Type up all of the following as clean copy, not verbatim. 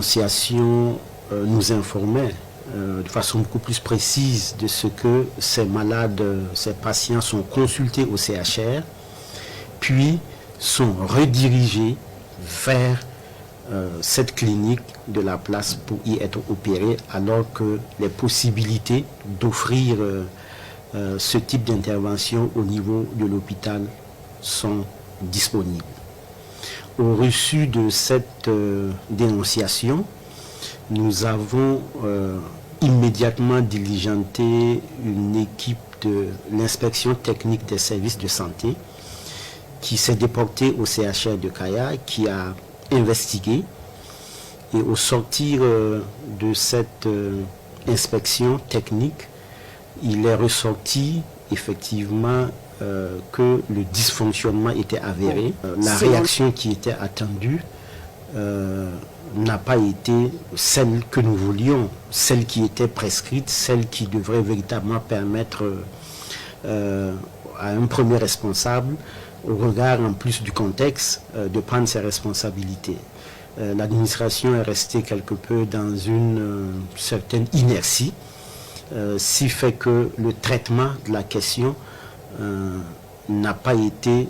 dénonciation nous informait de façon beaucoup plus précise de ce que ces malades, ces patients sont consultés au CHR, puis sont redirigés vers cette clinique de la place pour y être opérés, alors que les possibilités d'offrir ce type d'intervention au niveau de l'hôpital sont disponibles. Au reçu de cette dénonciation, nous avons immédiatement diligenté une équipe de l'inspection technique des services de santé qui s'est déportée au CHR de Kaya, qui a investigué, et au sortir de cette inspection technique, il est ressorti effectivement que le dysfonctionnement était avéré. La réaction qui était attendue n'a pas été celle que nous voulions, celle qui était prescrite, celle qui devrait véritablement permettre à un premier responsable, au regard en plus du contexte, de prendre ses responsabilités. L'administration est restée quelque peu dans une certaine inertie, si fait que le traitement de la question n'a pas été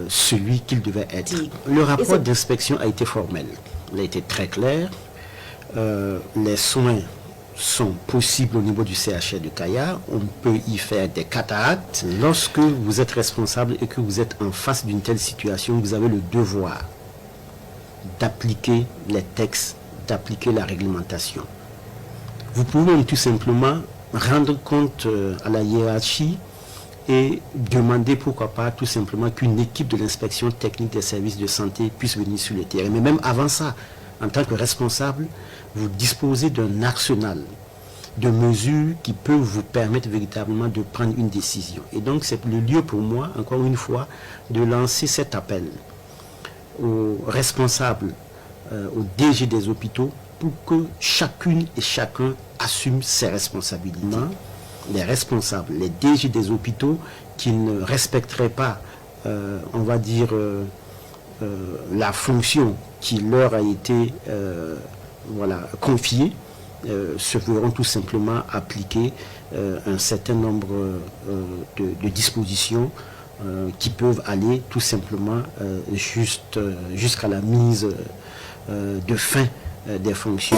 celui qu'il devait être. Le rapport d'inspection a été formel, il a été très clair. Les soins sont possibles au niveau du CHR de Kaya. On peut y faire des cataractes. Lorsque vous êtes responsable et que vous êtes en face d'une telle situation, vous avez le devoir d'appliquer les textes, d'appliquer la réglementation. Vous pouvez même tout simplement rendre compte à la hiérarchie et demander pourquoi pas tout simplement qu'une équipe de l'inspection technique des services de santé puisse venir sur le terrain. Mais même avant ça, en tant que responsable, vous disposez d'un arsenal de mesures qui peuvent vous permettre véritablement de prendre une décision. Et donc c'est le lieu pour moi, encore une fois, de lancer cet appel aux responsables, aux DG des hôpitaux, pour que chacune et chacun assume ses responsabilités. Les responsables, les DG des hôpitaux qui ne respecteraient pas, on va dire, la fonction qui leur a été confiée, se verront tout simplement appliquer un certain nombre de dispositions qui peuvent aller tout simplement jusqu'à la mise de fin des fonctions.